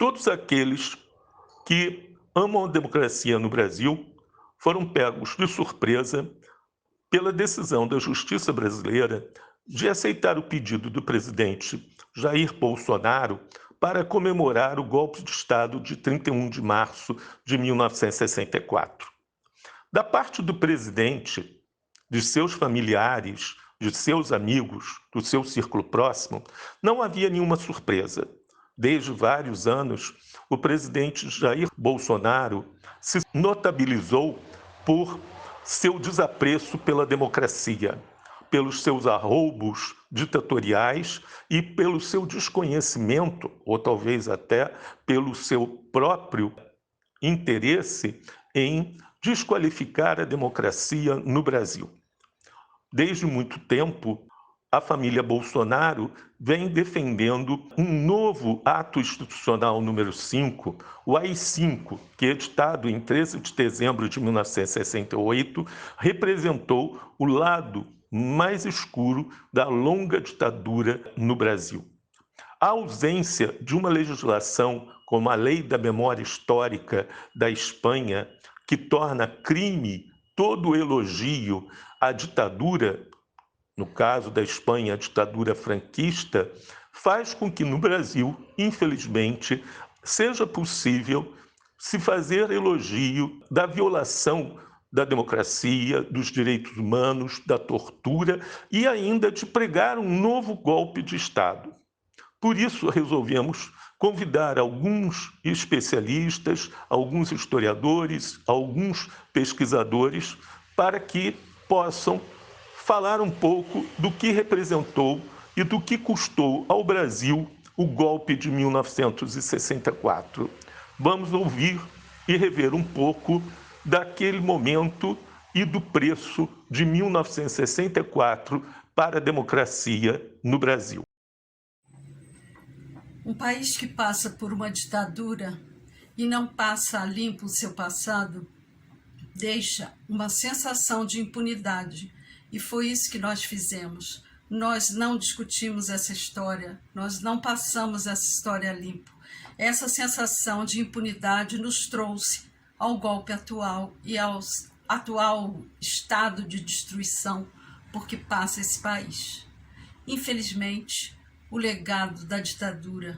Todos aqueles que amam a democracia no Brasil foram pegos de surpresa pela decisão da justiça brasileira de aceitar o pedido do presidente Jair Bolsonaro para comemorar o golpe de Estado de 31 de março de 1964. Da parte do presidente, de seus familiares, de seus amigos, do seu círculo próximo, não havia nenhuma surpresa. Desde vários anos, o presidente Jair Bolsonaro se notabilizou por seu desapreço pela democracia, pelos seus arroubos ditatoriais e pelo seu desconhecimento, ou talvez até pelo seu próprio interesse em desqualificar a democracia no Brasil. Desde muito tempo, a família Bolsonaro vem defendendo um novo ato institucional número 5, o AI-5, que, editado em 13 de dezembro de 1968, representou o lado mais escuro da longa ditadura no Brasil. A ausência de uma legislação como a Lei da Memória Histórica da Espanha, que torna crime todo elogio à ditadura, no caso da Espanha, a ditadura franquista, faz com que no Brasil, infelizmente, seja possível se fazer elogio da violação da democracia, dos direitos humanos, da tortura e ainda de pregar um novo golpe de Estado. Por isso, resolvemos convidar alguns especialistas, alguns historiadores, alguns pesquisadores, para que possam falar um pouco do que representou e do que custou ao Brasil o golpe de 1964. Vamos ouvir e rever um pouco daquele momento e do preço de 1964 para a democracia no Brasil. Um país que passa por uma ditadura e não passa a limpo o seu passado deixa uma sensação de impunidade. E foi isso que nós fizemos. Nós não discutimos essa história, nós não passamos essa história limpo. Essa sensação de impunidade nos trouxe ao golpe atual e ao atual estado de destruição por que passa esse país. Infelizmente, o legado da ditadura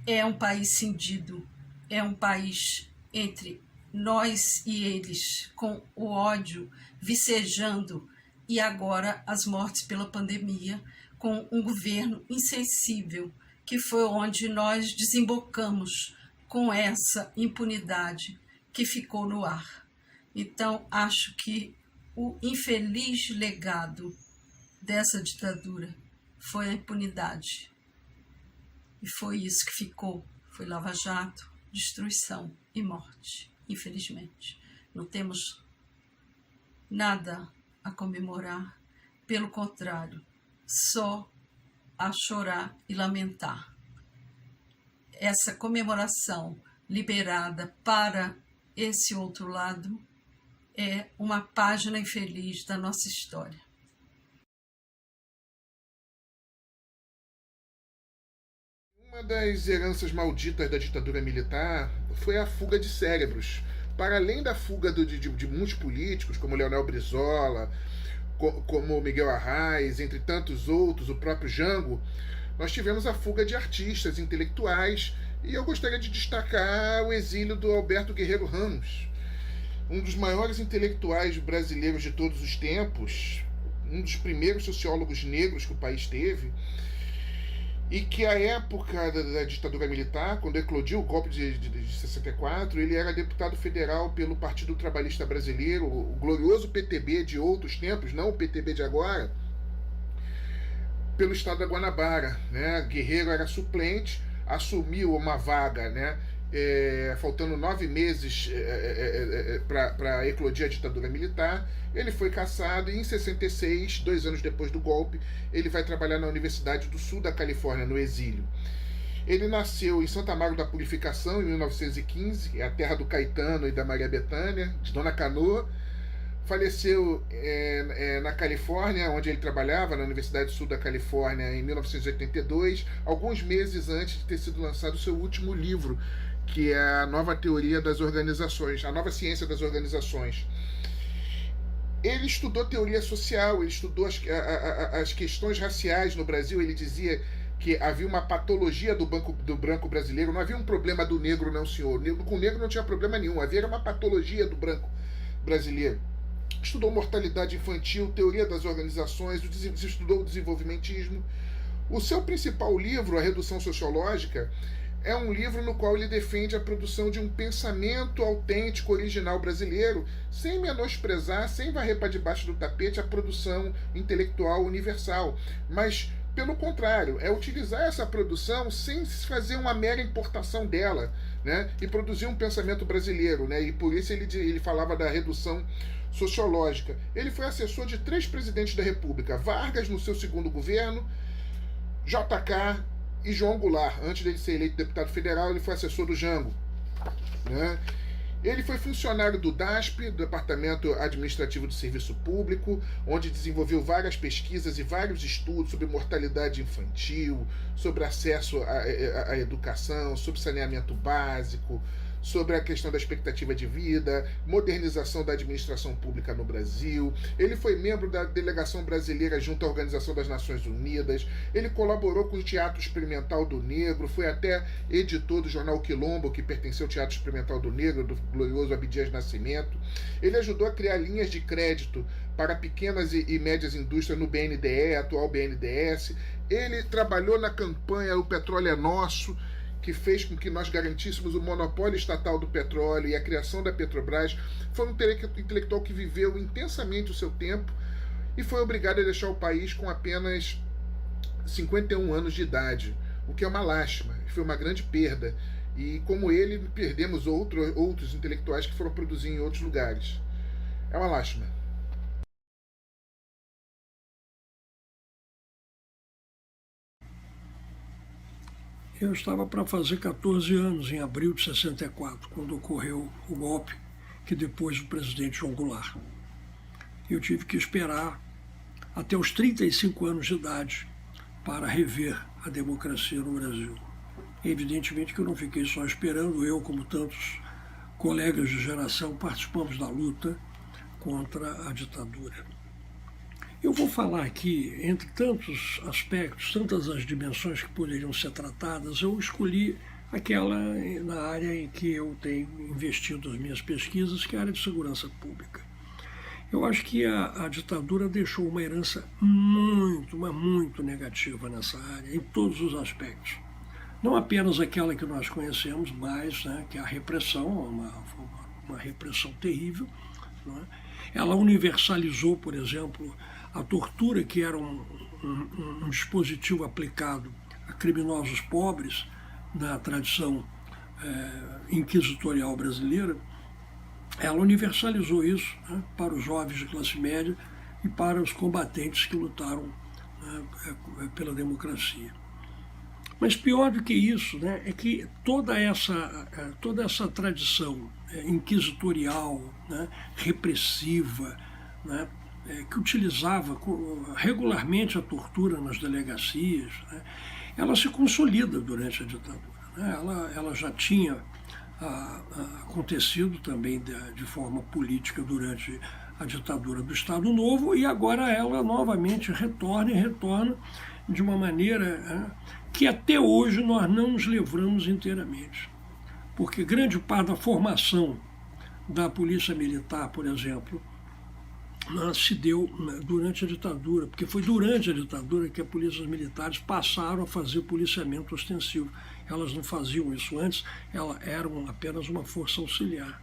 é um país cindido, é um país entre nós e eles, com o ódio vicejando, e agora as mortes pela pandemia, com um governo insensível, que foi onde nós desembocamos com essa impunidade que ficou no ar. Então, acho que o infeliz legado dessa ditadura foi a impunidade. E foi isso que ficou, foi Lava Jato, destruição e morte, infelizmente. Não temos nada a comemorar, pelo contrário, só a chorar e lamentar. Essa comemoração liberada para esse outro lado é uma página infeliz da nossa história. Uma das heranças malditas da ditadura militar foi a fuga de cérebros. Para além da fuga de muitos políticos, como Leonel Brizola, como Miguel Arraes, entre tantos outros, o próprio Jango, nós tivemos a fuga de artistas, intelectuais, e eu gostaria de destacar o exílio do Alberto Guerreiro Ramos, um dos maiores intelectuais brasileiros de todos os tempos, um dos primeiros sociólogos negros que o país teve, e que à época da ditadura militar, quando eclodiu o golpe de 64, ele era deputado federal pelo Partido Trabalhista Brasileiro, o glorioso PTB de outros tempos, não o PTB de agora, pelo estado da Guanabara, né? Guerreiro era suplente, assumiu uma vaga, né? Faltando 9 meses para eclodir a ditadura militar. Ele foi cassado e em 66, 2 anos depois do golpe, ele vai trabalhar na Universidade do Sul da Califórnia, no exílio. Ele nasceu em Santa Maria da Purificação, em 1915, é a terra do Caetano e da Maria Bethânia, de Dona Canoa, faleceu na Califórnia, onde ele trabalhava, na Universidade do Sul da Califórnia, em 1982, alguns meses antes de ter sido lançado o seu último livro, que é a Nova Teoria das Organizações, a Nova Ciência das Organizações. Ele estudou teoria social, ele estudou as questões raciais no Brasil. Ele dizia que havia uma patologia do branco brasileiro. Não havia um problema do negro, não, senhor. Com o negro não tinha problema nenhum. Havia uma patologia do branco brasileiro. Estudou mortalidade infantil, teoria das organizações, estudou o desenvolvimentismo. O seu principal livro, A Redução Sociológica, é um livro no qual ele defende a produção de um pensamento autêntico, original brasileiro, sem menosprezar, sem varrer para debaixo do tapete a produção intelectual universal, mas, pelo contrário, é utilizar essa produção sem fazer uma mera importação dela, né, e produzir um pensamento brasileiro, né, e por isso ele falava da redução sociológica. Ele foi assessor de 3 presidentes da República: Vargas no seu segundo governo, JK e João Goulart. Antes dele ser eleito deputado federal, ele foi assessor do Jango, né? Ele foi funcionário do DASP, do Departamento Administrativo de Serviço Público, onde desenvolveu várias pesquisas e vários estudos sobre mortalidade infantil, sobre acesso à educação, sobre saneamento básico, sobre a questão da expectativa de vida, modernização da administração pública no Brasil. Ele foi membro da delegação brasileira junto à Organização das Nações Unidas. Ele colaborou com o Teatro Experimental do Negro, foi até editor do jornal Quilombo, que pertenceu ao Teatro Experimental do Negro, do glorioso Abdias Nascimento. Ele ajudou a criar linhas de crédito para pequenas e médias indústrias no BNDE, atual BNDES. Ele trabalhou na campanha O Petróleo é Nosso, que fez com que nós garantíssemos o monopólio estatal do petróleo e a criação da Petrobras. Foi um intelectual que viveu intensamente o seu tempo e foi obrigado a deixar o país com apenas 51 anos de idade, o que é uma lástima, foi uma grande perda. E como ele, perdemos outros intelectuais que foram produzir em outros lugares. É uma lástima. Eu estava para fazer 14 anos, em abril de 64, quando ocorreu o golpe que depois o presidente João Goulart. Eu tive que esperar até os 35 anos de idade para rever a democracia no Brasil. Evidentemente que eu não fiquei só esperando, eu, como tantos colegas de geração, participamos da luta contra a ditadura. Eu vou falar aqui, entre tantos aspectos, tantas as dimensões que poderiam ser tratadas, eu escolhi aquela na área em que eu tenho investido as minhas pesquisas, que é a área de segurança pública. Eu acho que a ditadura deixou uma herança muito, mas muito negativa nessa área, em todos os aspectos. Não apenas aquela que nós conhecemos, mas que é a repressão, uma repressão terrível, né? Ela universalizou, por exemplo, a tortura, que era um dispositivo aplicado a criminosos pobres na tradição inquisitorial brasileira. Ela universalizou isso, né, para os jovens de classe média e para os combatentes que lutaram, né, pela democracia. Mas pior do que isso, né, é que toda essa tradição inquisitorial, né, repressiva, né, que utilizava regularmente a tortura nas delegacias, né, ela se consolida durante a ditadura, né? Ela já tinha acontecido também de forma política durante a ditadura do Estado Novo, e agora ela novamente retorna de uma maneira que até hoje nós não nos livramos inteiramente. Porque grande parte da formação da polícia militar, por exemplo, se deu durante a ditadura, porque foi durante a ditadura que as polícias militares passaram a fazer policiamento ostensivo. Elas não faziam isso antes, elas eram apenas uma força auxiliar.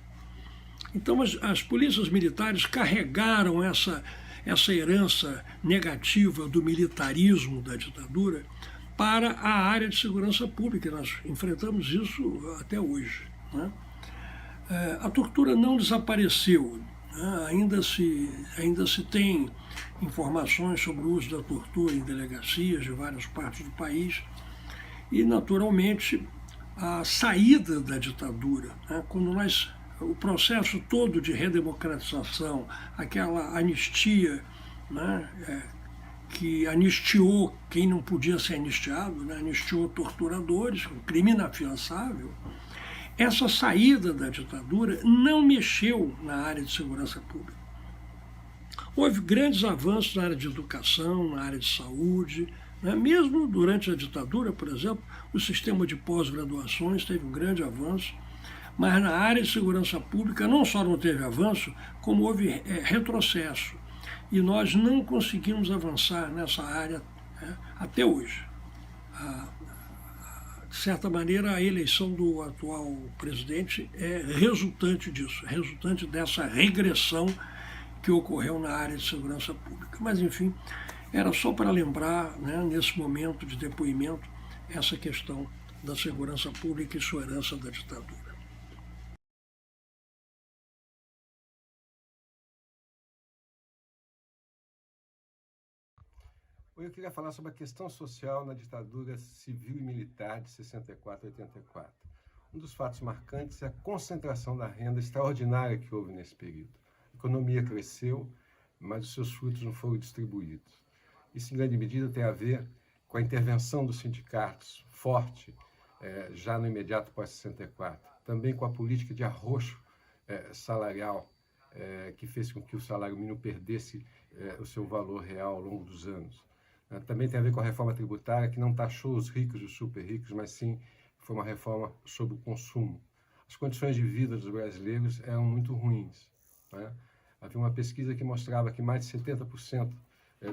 Então as polícias militares carregaram essa herança negativa do militarismo da ditadura para a área de segurança pública. Nós enfrentamos isso até hoje, né? A tortura não desapareceu. Ainda se tem informações sobre o uso da tortura em delegacias de várias partes do país e, naturalmente, a saída da ditadura, né, quando nós o processo todo de redemocratização, aquela anistia, né, que anistiou quem não podia ser anistiado, né, anistiou torturadores, um crime inafiançável, essa saída da ditadura não mexeu na área de segurança pública. Houve grandes avanços na área de educação, na área de saúde, né? Mesmo durante a ditadura, por exemplo, o sistema de pós-graduações teve um grande avanço, mas na área de segurança pública não só não teve avanço, como houve retrocesso. E nós não conseguimos avançar nessa área, né, até hoje. De certa maneira, a eleição do atual presidente é resultante disso, resultante dessa regressão que ocorreu na área de segurança pública. Mas, enfim, era só para lembrar, né, nesse momento de depoimento, essa questão da segurança pública e sua herança da ditadura. Hoje eu queria falar sobre a questão social na ditadura civil e militar de 64 a 84. Um dos fatos marcantes é a concentração da renda extraordinária que houve nesse período. A economia cresceu, mas os seus frutos não foram distribuídos. Isso, em grande medida, tem a ver com a intervenção dos sindicatos, forte, já no imediato pós-64. Também com a política de arroxo salarial, que fez com que o salário mínimo perdesse o seu valor real ao longo dos anos. Também tem a ver com a reforma tributária, que não taxou os ricos e os super ricos, mas sim foi uma reforma sobre o consumo. As condições de vida dos brasileiros eram muito ruins, né? Havia uma pesquisa que mostrava que mais de 70%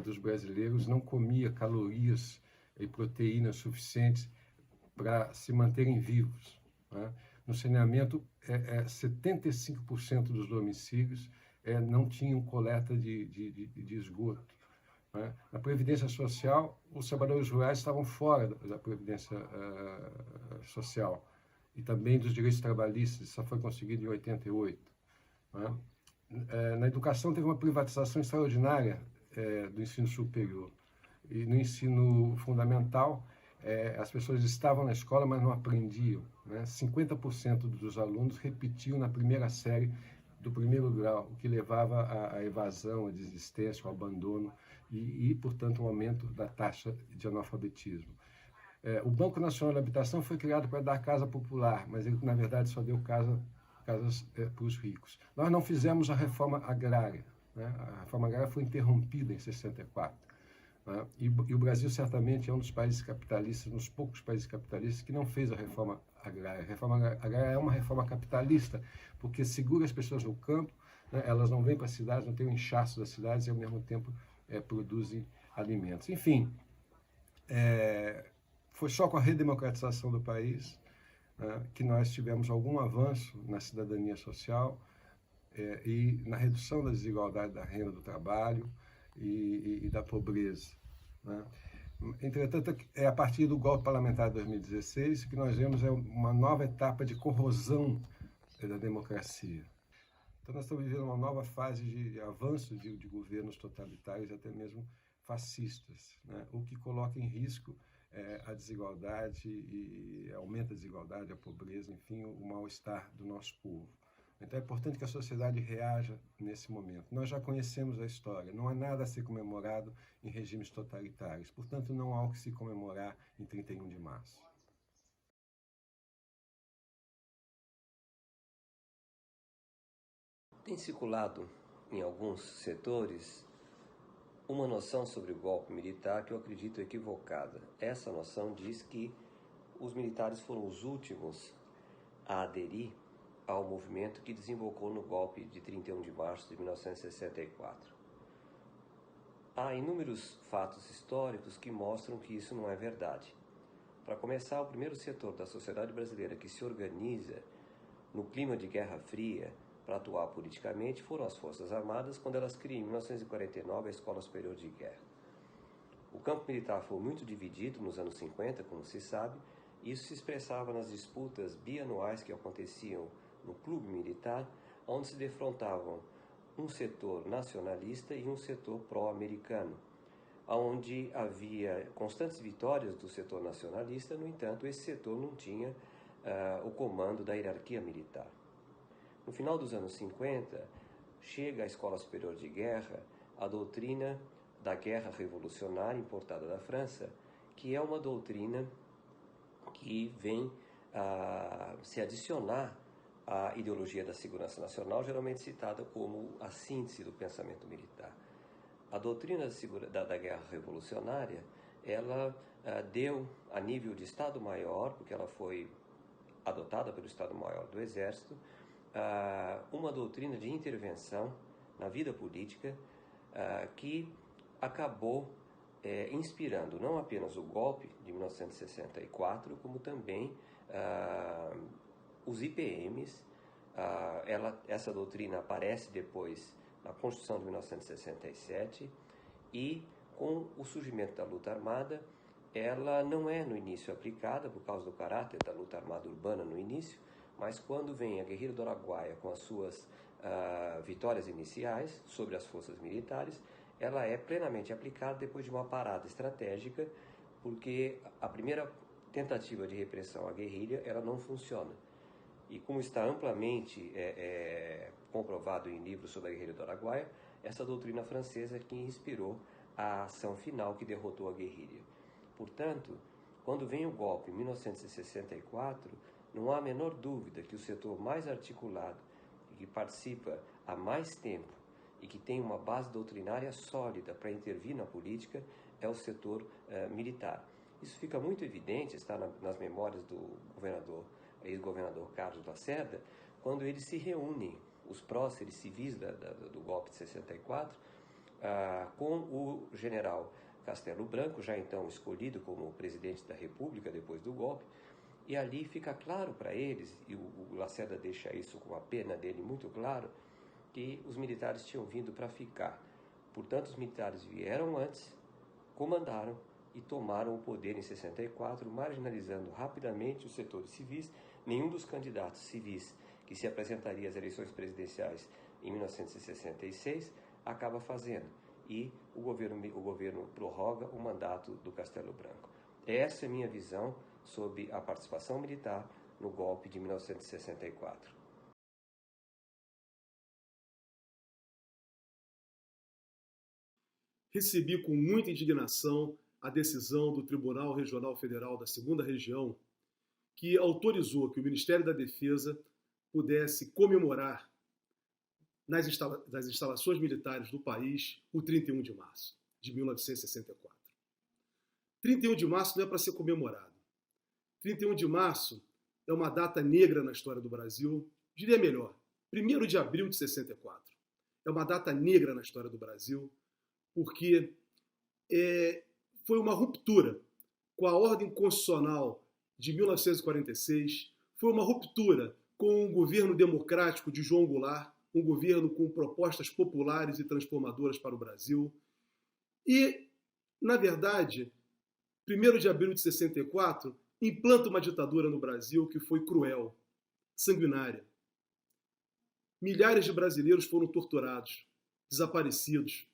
dos brasileiros não comia calorias e proteínas suficientes para se manterem vivos, né? No saneamento, 75% dos domicílios não tinham coleta de esgoto. Na Previdência Social, os trabalhadores rurais estavam fora da Previdência Social e também dos direitos trabalhistas. Isso só foi conseguido em 88. Na educação, teve uma privatização extraordinária do ensino superior. E no ensino fundamental, as pessoas estavam na escola, mas não aprendiam, né? 50% dos alunos repetiam na primeira série do primeiro grau, o que levava à evasão, à desistência, ao abandono e, portanto, um aumento da taxa de analfabetismo. O Banco Nacional de Habitação foi criado para dar casa popular, mas ele, na verdade, só deu casas para os ricos. Nós não fizemos a reforma agrária, né? A reforma agrária foi interrompida em 64. Né? E o Brasil, certamente, é um dos países capitalistas, um dos poucos países capitalistas que não fez a reforma agrária. A reforma agrária é uma reforma capitalista, porque segura as pessoas no campo, né? Elas não vêm para as cidades, não têm o inchaço das cidades e, ao mesmo tempo, produzem alimentos. Enfim, foi só com a redemocratização do país, né, que nós tivemos algum avanço na cidadania social e na redução da desigualdade da renda do trabalho e da pobreza, né? Entretanto, a partir do golpe parlamentar de 2016, o que nós vemos é uma nova etapa de corrosão da democracia. Então, nós estamos vivendo uma nova fase de avanço de governos totalitários, até mesmo fascistas, né? O que coloca em risco a desigualdade e aumenta a desigualdade, a pobreza, enfim, o mal-estar do nosso povo. Então é importante que a sociedade reaja nesse momento. Nós já conhecemos a história, não há nada a ser comemorado em regimes totalitários, portanto não há o que se comemorar em 31 de março. Tem circulado em alguns setores uma noção sobre o golpe militar que eu acredito equivocada. Essa noção diz que os militares foram os últimos a aderir ao movimento que desembocou no golpe de 31 de março de 1964. Há inúmeros fatos históricos que mostram que isso não é verdade. Para começar, o primeiro setor da sociedade brasileira que se organiza no clima de Guerra Fria para atuar politicamente foram as Forças Armadas, quando elas criam em 1949 a Escola Superior de Guerra. O campo militar foi muito dividido nos anos 50, como se sabe, e isso se expressava nas disputas bianuais que aconteciam no clube militar, onde se defrontavam um setor nacionalista e um setor pró-americano, onde havia constantes vitórias do setor nacionalista. No entanto, esse setor não tinha o comando da hierarquia militar. No final dos anos 50, chega à Escola Superior de Guerra a doutrina da guerra revolucionária importada da França, que é uma doutrina que vem a se adicionar à ideologia da segurança nacional, geralmente citada como a síntese do pensamento militar. A doutrina da guerra revolucionária, ela deu a nível de Estado-Maior, porque ela foi adotada pelo Estado-Maior do Exército, uma doutrina de intervenção na vida política que acabou inspirando não apenas o golpe de 1964, como também os IPMs. Essa doutrina aparece depois na Constituição de 1967 e, com o surgimento da luta armada, ela não é no início aplicada por causa do caráter da luta armada urbana no início, mas quando vem a guerrilha do Araguaia com as suas vitórias iniciais sobre as forças militares, ela é plenamente aplicada depois de uma parada estratégica, porque a primeira tentativa de repressão à guerrilha ela não funciona. E como está amplamente comprovado em livros sobre a guerrilha do Araguaia, essa doutrina francesa que inspirou a ação final que derrotou a guerrilha. Portanto, quando vem o golpe em 1964, não há a menor dúvida que o setor mais articulado e que participa há mais tempo e que tem uma base doutrinária sólida para intervir na política é o setor militar. Isso fica muito evidente, está nas memórias do ex-governador Carlos Lacerda, quando eles se reúnem, os próceres civis do golpe de 64, com o general Castelo Branco, já então escolhido como presidente da República depois do golpe, e ali fica claro para eles, e o Lacerda deixa isso com a pena dele muito claro, que os militares tinham vindo para ficar. Portanto, os militares vieram antes, comandaram e tomaram o poder em 64, marginalizando rapidamente os setores civis. Nenhum dos candidatos civis que se apresentaria às eleições presidenciais em 1966 acaba fazendo. E o governo prorroga o mandato do Castelo Branco. Essa é a minha visão sobre a participação militar no golpe de 1964. Recebi com muita indignação a decisão do Tribunal Regional Federal da 2ª Região, que autorizou que o Ministério da Defesa pudesse comemorar nas instalações militares do país o 31 de março de 1964. 31 de março não é para ser comemorado. 31 de março é uma data negra na história do Brasil, diria melhor, 1º de abril de 64. É uma data negra na história do Brasil, porque foi uma ruptura com a ordem constitucional de 1946, foi uma ruptura com o governo democrático de João Goulart, um governo com propostas populares e transformadoras para o Brasil. E, na verdade, 1º de abril de 64 implanta uma ditadura no Brasil que foi cruel, sanguinária. Milhares de brasileiros foram torturados, desaparecidos,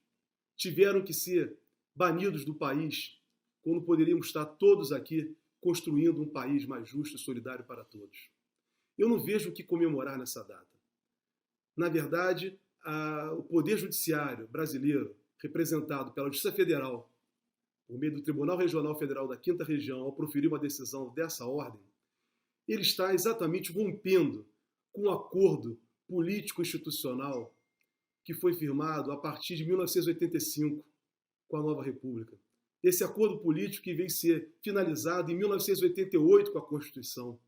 tiveram que ser banidos do país, quando poderíamos estar todos aqui construindo um país mais justo e solidário para todos. Eu não vejo o que comemorar nessa data. Na verdade, o Poder Judiciário brasileiro, representado pela Justiça Federal, por meio do Tribunal Regional Federal da 5ª Região, ao proferir uma decisão dessa ordem, ele está exatamente rompendo com um acordo político-institucional que foi firmado a partir de 1985 com a Nova República. Esse acordo político que veio ser finalizado em 1988 com a Constituição.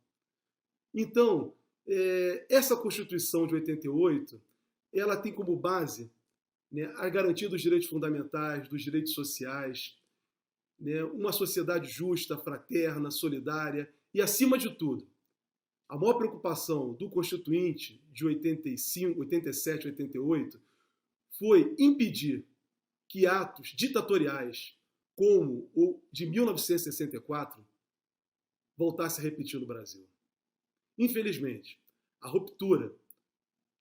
Então, essa Constituição de 88, ela tem como base, né, a garantia dos direitos fundamentais, dos direitos sociais, né, uma sociedade justa, fraterna, solidária e, acima de tudo, a maior preocupação do Constituinte de 85, 87, 88 foi impedir que atos ditatoriais como o de 1964 voltasse a repetir no Brasil. Infelizmente, a ruptura,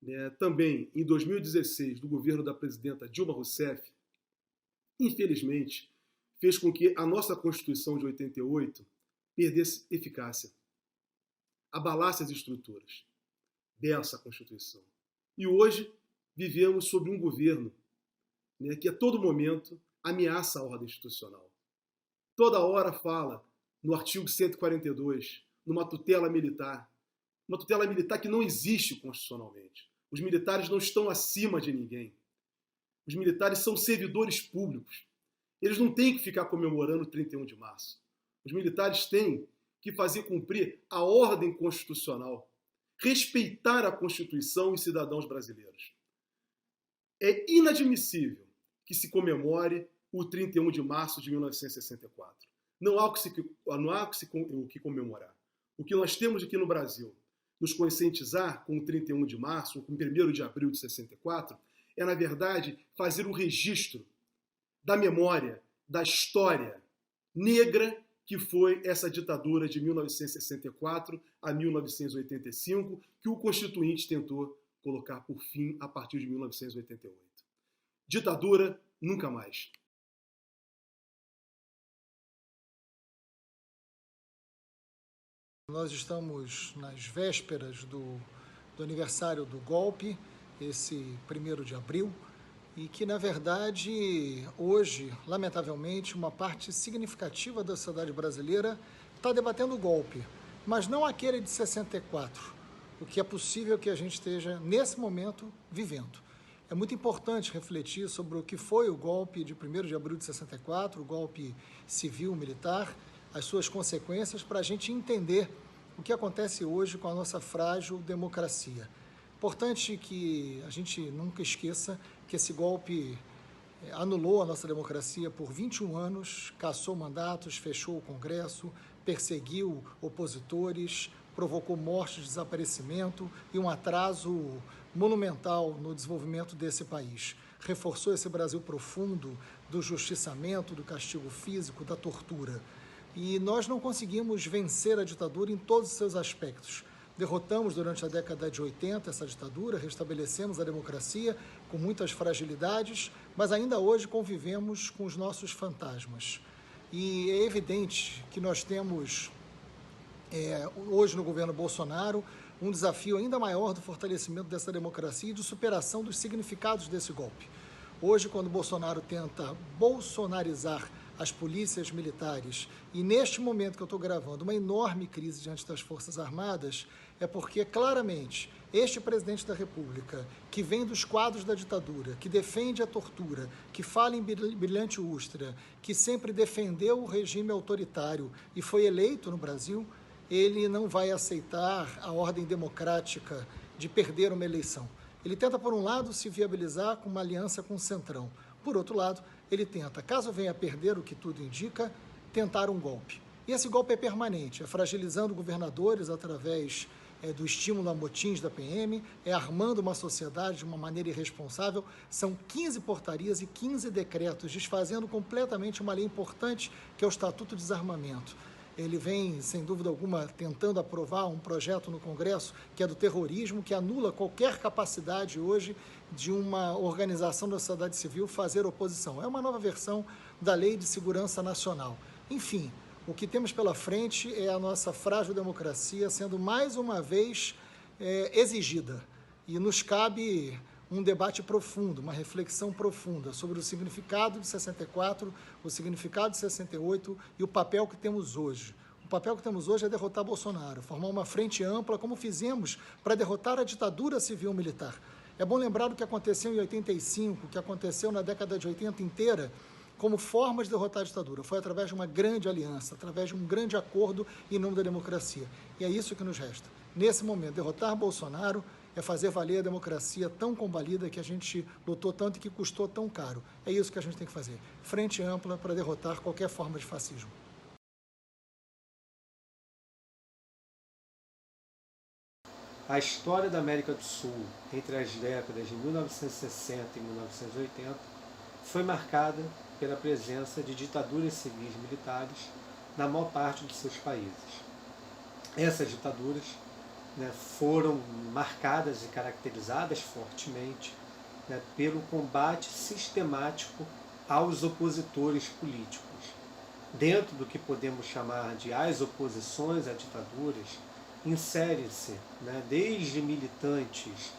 né, também em 2016 do governo da presidenta Dilma Rousseff, infelizmente, fez com que a nossa Constituição de 88 perdesse eficácia, abalasse as estruturas. dessa Constituição. E hoje vivemos sob um governo, né, que a todo momento ameaça a ordem institucional. Toda hora fala no artigo 142, numa tutela militar. Uma tutela militar que não existe constitucionalmente. Os militares não estão acima de ninguém. Os militares são servidores públicos. Eles não têm que ficar comemorando o 31 de março. Os militares têm que fazer cumprir a ordem constitucional, respeitar a Constituição e os cidadãos brasileiros. É inadmissível que se comemore o 31 de março de 1964. Não há o que comemorar. O que nós temos aqui no Brasil, nos conscientizar com o 31 de março, ou com o 1º de abril de 64, é, na verdade, fazer um registro da memória, da história negra que foi essa ditadura de 1964 a 1985, que o Constituinte tentou colocar por fim a partir de 1988. Ditadura, nunca mais. Nós estamos nas vésperas do aniversário do golpe, esse 1º de abril, e que, na verdade, hoje, lamentavelmente, uma parte significativa da sociedade brasileira está debatendo o golpe, mas não aquele de 64, o que é possível que a gente esteja, nesse momento, vivendo. É muito importante refletir sobre o que foi o golpe de 1º de abril de 64, o golpe civil-militar, as suas consequências, para a gente entender o que acontece hoje com a nossa frágil democracia. Importante que a gente nunca esqueça que esse golpe anulou a nossa democracia por 21 anos, cassou mandatos, fechou o Congresso, perseguiu opositores, provocou morte, desaparecimento e um atraso monumental no desenvolvimento desse país. Reforçou esse Brasil profundo do justiçamento, do castigo físico, da tortura. E nós não conseguimos vencer a ditadura em todos os seus aspectos. Derrotamos durante a década de 80 essa ditadura, restabelecemos a democracia com muitas fragilidades, mas ainda hoje convivemos com os nossos fantasmas. E é evidente que nós temos, hoje no governo Bolsonaro, um desafio ainda maior do fortalecimento dessa democracia e de superação dos significados desse golpe. Hoje, quando Bolsonaro tenta bolsonarizar as polícias militares, e neste momento que eu estou gravando, uma enorme crise diante das Forças Armadas, é porque, claramente, este presidente da República, que vem dos quadros da ditadura, que defende a tortura, que fala em brilhante ústria, que sempre defendeu o regime autoritário e foi eleito no Brasil, ele não vai aceitar a ordem democrática de perder uma eleição. Ele tenta, por um lado, se viabilizar com uma aliança com o Centrão. Por outro lado, ele tenta, caso venha a perder o que tudo indica, tentar um golpe. E esse golpe é permanente, é fragilizando governadores através do estímulo a motins da PM, é armando uma sociedade de uma maneira irresponsável. São 15 portarias e 15 decretos, desfazendo completamente uma lei importante, que é o Estatuto de Desarmamento. Ele vem, sem dúvida alguma, tentando aprovar um projeto no Congresso que é do terrorismo, que anula qualquer capacidade hoje de uma organização da sociedade civil fazer oposição. É uma nova versão da Lei de Segurança Nacional. Enfim, o que temos pela frente é a nossa frágil democracia sendo mais uma vez exigida. E nos cabe um debate profundo, uma reflexão profunda sobre o significado de 64, o significado de 68 e o papel que temos hoje. O papel que temos hoje é derrotar Bolsonaro, formar uma frente ampla, como fizemos para derrotar a ditadura civil-militar. É bom lembrar o que aconteceu em 85, o que aconteceu na década de 80 inteira, como forma de derrotar a ditadura. Foi através de uma grande aliança, através de um grande acordo em nome da democracia. E é isso que nos resta. Nesse momento, derrotar Bolsonaro é fazer valer a democracia tão combalida que a gente lutou tanto e que custou tão caro. É isso que a gente tem que fazer. Frente ampla para derrotar qualquer forma de fascismo. A história da América do Sul entre as décadas de 1960 e 1980 foi marcada pela presença de ditaduras civis militares na maior parte dos seus países. Essas ditaduras foram marcadas e caracterizadas fortemente pelo combate sistemático aos opositores políticos. Dentro do que podemos chamar de as oposições a ditaduras, insere-se, né, desde militantes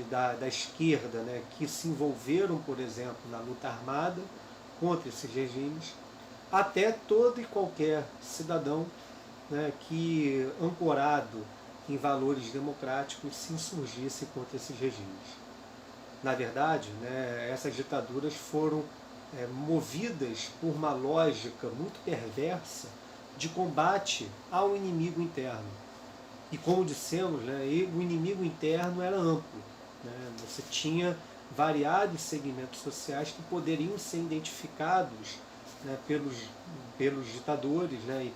da esquerda, né, que se envolveram, por exemplo, na luta armada contra esses regimes, até todo e qualquer cidadão, né, que, ancorado em valores democráticos, se insurgisse contra esses regimes. Na verdade, né, essas ditaduras foram movidas por uma lógica muito perversa de combate ao inimigo interno. E como dissemos, né, o inimigo interno era amplo. Né? Você tinha variados segmentos sociais que poderiam ser identificados, né, pelos ditadores, né, e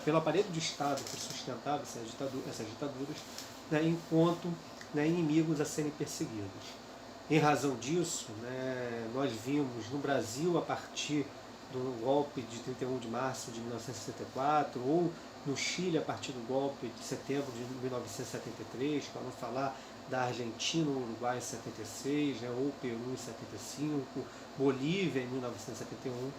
pelo aparelho de Estado que sustentava essas ditaduras, né, enquanto, né, inimigos a serem perseguidos. Em razão disso, né, nós vimos no Brasil, a partir do golpe de 31 de março de 1964, ou no Chile, a partir do golpe de setembro de 1973, para não falar da Argentina ou Uruguai em 76, né, ou Peru em 75, Bolívia em 1971,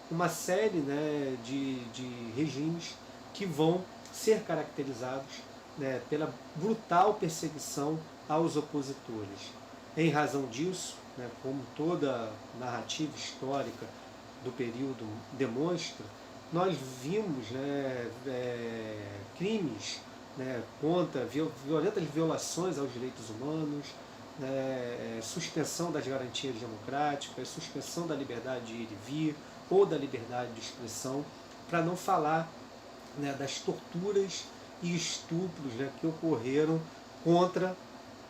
uma série, né, de regimes que vão ser caracterizados, né, pela brutal perseguição aos opositores. Em razão disso, né, como toda narrativa histórica do período demonstra, nós vimos, né, crimes, né, contra violentas violações aos direitos humanos, né, suspensão das garantias democráticas, suspensão da liberdade de ir e vir ou da liberdade de expressão, para não falar, né, das torturas e estupros, né, que ocorreram contra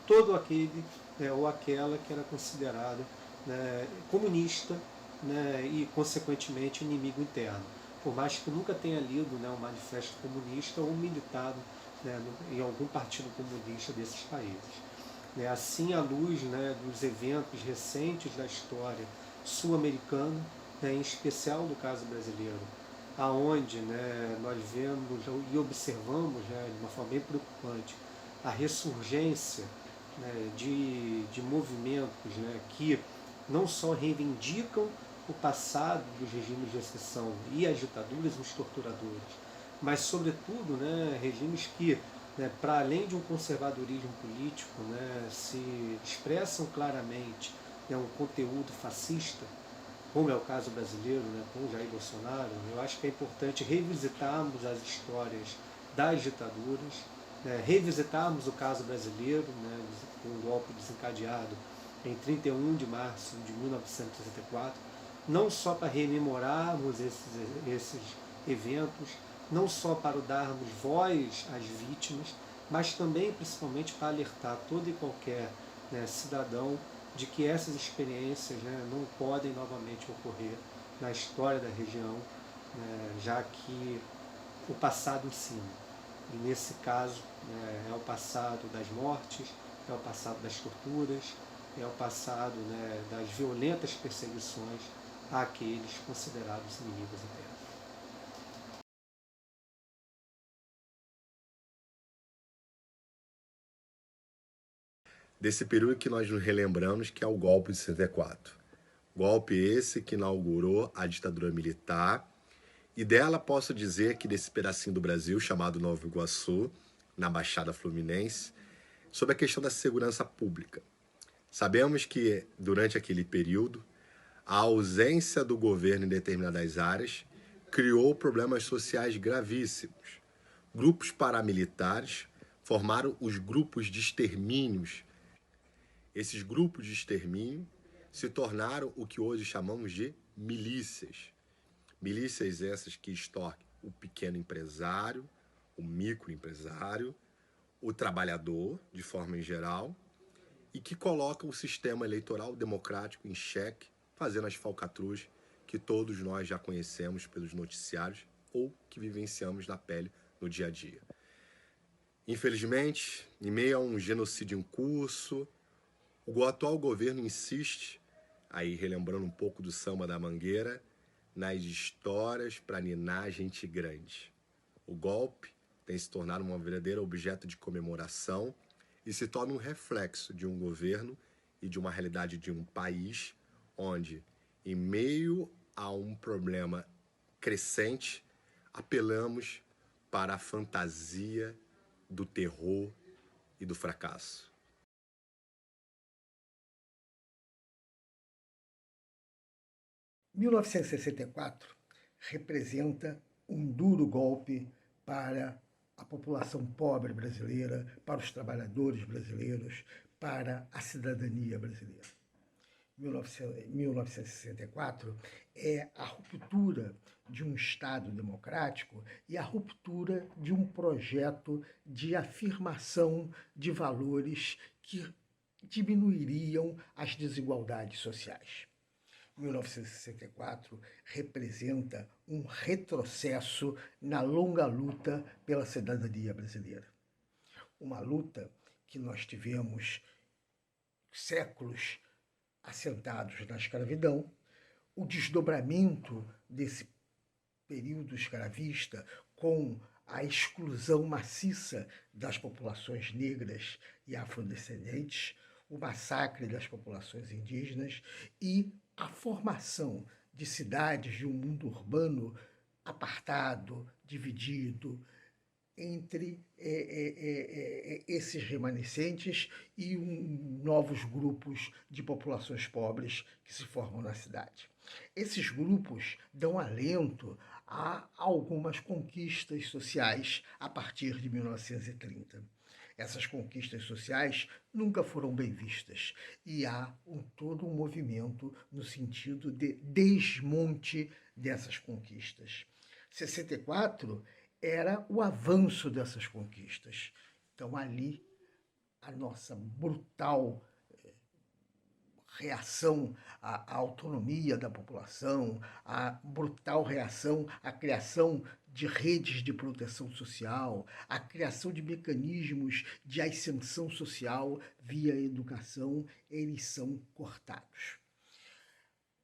todo aquele, né, ou aquela que era considerada, né, comunista, né, e, consequentemente, inimigo interno. Por mais que nunca tenha lido, né, um manifesto comunista ou militado, né, em algum partido comunista desses países. Né, assim, à luz, né, dos eventos recentes da história sul-americana, né, em especial do caso brasileiro, aonde, né, nós vemos e observamos, né, de uma forma bem preocupante a ressurgência, né, de movimentos, né, que não só reivindicam o passado dos regimes de exceção e as ditaduras e os torturadores, mas, sobretudo, né, regimes que, né, para além de um conservadorismo político, né, se expressam claramente, né, um conteúdo fascista, como é o caso brasileiro, né, com Jair Bolsonaro. Eu acho que é importante revisitarmos as histórias das ditaduras, né, revisitarmos o caso brasileiro, né, com um golpe desencadeado em 31 de março de 1964, não só para rememorarmos esses eventos, não só para darmos voz às vítimas, mas também, principalmente, para alertar todo e qualquer, né, cidadão de que essas experiências, né, não podem novamente ocorrer na história da região, né, já que o passado ensina. E nesse caso, né, é o passado das mortes, é o passado das torturas, é o passado, né, das violentas perseguições àqueles considerados inimigos internos. Desse período que nós nos relembramos, que é o golpe de 64. Golpe esse que inaugurou a ditadura militar, e dela posso dizer que desse pedacinho do Brasil, chamado Nova Iguaçu, na Baixada Fluminense, sobre a questão da segurança pública. Sabemos que, durante aquele período, a ausência do governo em determinadas áreas criou problemas sociais gravíssimos. Grupos paramilitares formaram os grupos de extermínios. Esses grupos de extermínio se tornaram o que hoje chamamos de milícias. Milícias essas que extorquem o pequeno empresário, o microempresário, o trabalhador, de forma em geral, e que colocam o sistema eleitoral democrático em xeque, fazendo as falcatruas que todos nós já conhecemos pelos noticiários ou que vivenciamos na pele no dia a dia. Infelizmente, em meio a um genocídio em curso, o atual governo insiste, aí relembrando um pouco do samba da Mangueira, nas histórias para ninar gente grande. O golpe tem se tornado um verdadeiro objeto de comemoração e se torna um reflexo de um governo e de uma realidade de um país onde, em meio a um problema crescente, apelamos para a fantasia do terror e do fracasso. Em 1964 representa um duro golpe para a população pobre brasileira, para os trabalhadores brasileiros, para a cidadania brasileira. 1964 é a ruptura de um Estado democrático e a ruptura de um projeto de afirmação de valores que diminuiriam as desigualdades sociais. 1964 representa um retrocesso na longa luta pela cidadania brasileira. Uma luta que nós tivemos séculos assentados na escravidão, o desdobramento desse período escravista com a exclusão maciça das populações negras e afrodescendentes, o massacre das populações indígenas e a formação de cidades de um mundo urbano apartado, dividido entre esses remanescentes e novos grupos de populações pobres que se formam na cidade. Esses grupos dão alento a algumas conquistas sociais a partir de 1930. Essas conquistas sociais nunca foram bem vistas e há todo um movimento no sentido de desmonte dessas conquistas. 64 era o avanço dessas conquistas. Então, ali, a nossa brutal reação à autonomia da população, a brutal reação à criação de redes de proteção social, a criação de mecanismos de ascensão social via educação, eles são cortados.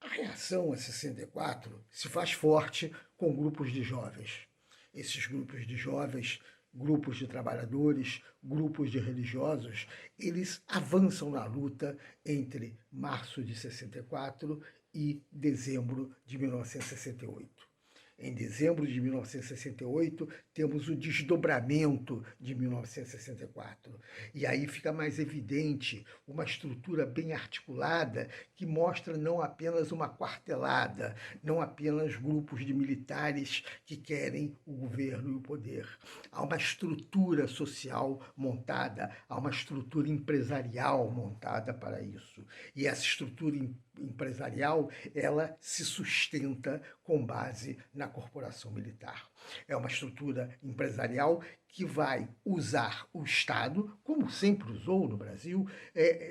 A reação a 64 se faz forte com grupos de jovens. Esses grupos de jovens, grupos de trabalhadores, grupos de religiosos, eles avançam na luta entre março de 64 e dezembro de 1968. Em dezembro de 1968, temos o desdobramento de 1964. E aí fica mais evidente uma estrutura bem articulada que mostra não apenas uma quartelada, não apenas grupos de militares que querem o governo e o poder. Há uma estrutura social montada, há uma estrutura empresarial montada para isso. E essa estrutura empresarial, ela se sustenta com base na corporação militar. É uma estrutura empresarial que vai usar o Estado, como sempre usou no Brasil,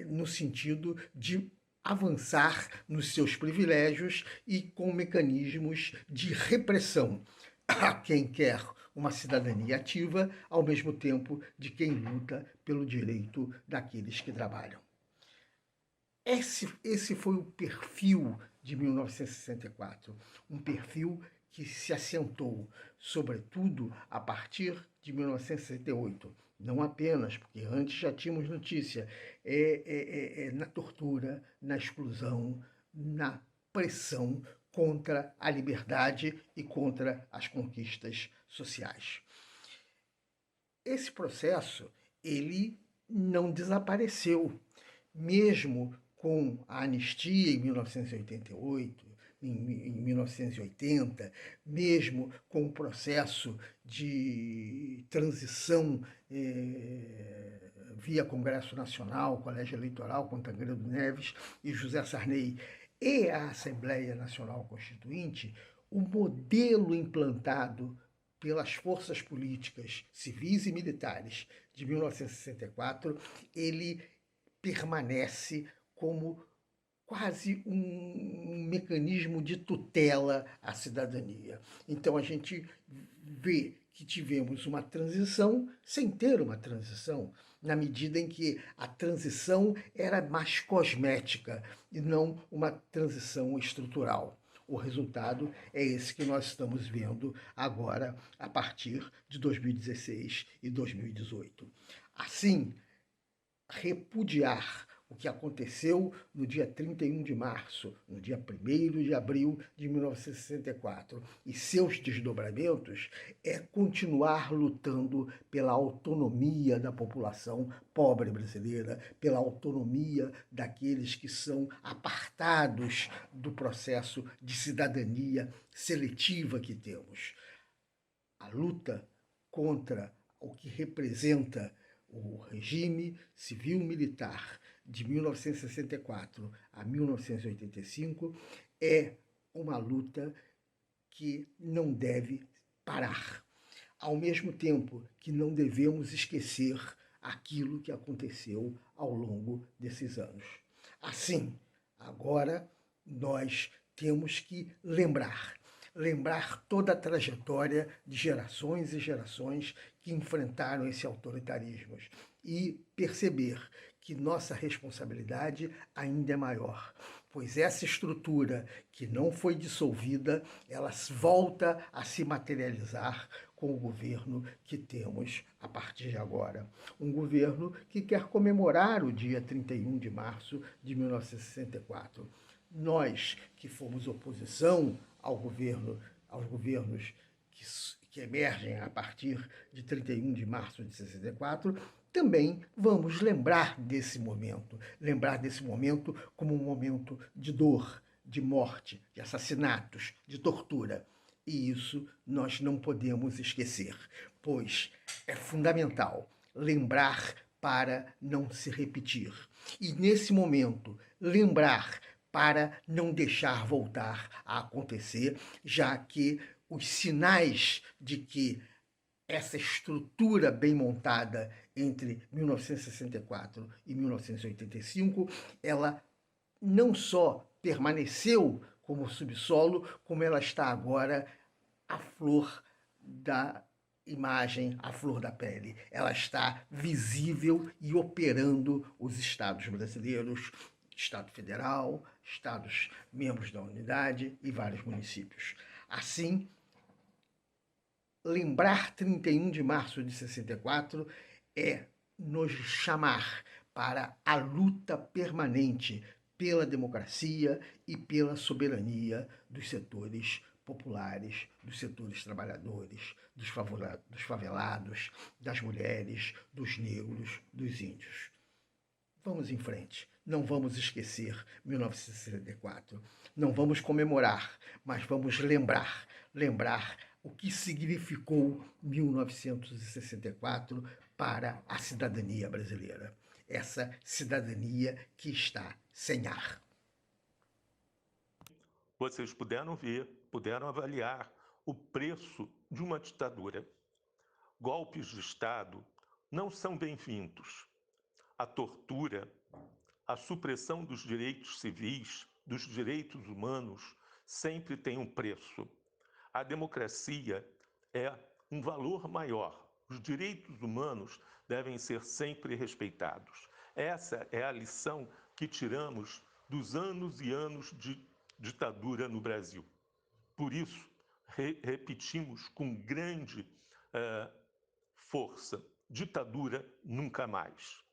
no sentido de avançar nos seus privilégios e com mecanismos de repressão a quem quer uma cidadania ativa, ao mesmo tempo de quem luta pelo direito daqueles que trabalham. Esse foi o perfil de 1964, um perfil que se assentou, sobretudo, a partir de 1968. Não apenas, porque antes já tínhamos notícia, na tortura, na exclusão, na pressão contra a liberdade e contra as conquistas sociais. Esse processo, ele não desapareceu, mesmo com a anistia em 1988, em 1980, mesmo com o processo de transição via Congresso Nacional, Colégio Eleitoral, com Tancredo Neves e José Sarney, e a Assembleia Nacional Constituinte, o modelo implantado pelas forças políticas civis e militares de 1964, ele permanece como quase um mecanismo de tutela à cidadania. Então a gente vê que tivemos uma transição sem ter uma transição, na medida em que a transição era mais cosmética e não uma transição estrutural. O resultado é esse que nós estamos vendo agora a partir de 2016 e 2018. Assim, repudiar o que aconteceu no dia 31 de março, no dia 1º de abril de 1964 e seus desdobramentos é continuar lutando pela autonomia da população pobre brasileira, pela autonomia daqueles que são apartados do processo de cidadania seletiva que temos. A luta contra o que representa o regime civil-militar de 1964 a 1985 é uma luta que não deve parar. Ao mesmo tempo que não devemos esquecer aquilo que aconteceu ao longo desses anos. Assim, agora nós temos que lembrar toda a trajetória de gerações e gerações que enfrentaram esse autoritarismo e perceber que nossa responsabilidade ainda é maior, pois essa estrutura que não foi dissolvida, ela volta a se materializar com o governo que temos a partir de agora. Um governo que quer comemorar o dia 31 de março de 1964. Nós, que fomos oposição aos governos que emergem a partir de 31 de março de 64, também vamos lembrar desse momento como um momento de dor, de morte, de assassinatos, de tortura. E isso nós não podemos esquecer, pois é fundamental lembrar para não se repetir. E nesse momento, lembrar para não deixar voltar a acontecer, já que os sinais de que essa estrutura bem montada entre 1964 e 1985, ela não só permaneceu como subsolo, como ela está agora à flor da imagem, à flor da pele. Ela está visível e operando os estados brasileiros, Estado Federal, estados membros da unidade e vários municípios. Assim, lembrar 31 de março de 64 é nos chamar para a luta permanente pela democracia e pela soberania dos setores populares, dos setores trabalhadores, dos favelados, das mulheres, dos negros, dos índios. Vamos em frente. Não vamos esquecer 1964. Não vamos comemorar, mas vamos lembrar o que significou 1964 para a cidadania brasileira. Essa cidadania que está sem ar. Vocês puderam ver, puderam avaliar o preço de uma ditadura. Golpes de Estado não são bem-vindos. A tortura, a supressão dos direitos civis, dos direitos humanos, sempre tem um preço. A democracia é um valor maior. Os direitos humanos devem ser sempre respeitados. Essa é a lição que tiramos dos anos e anos de ditadura no Brasil. Por isso, repetimos com grande força: ditadura nunca mais.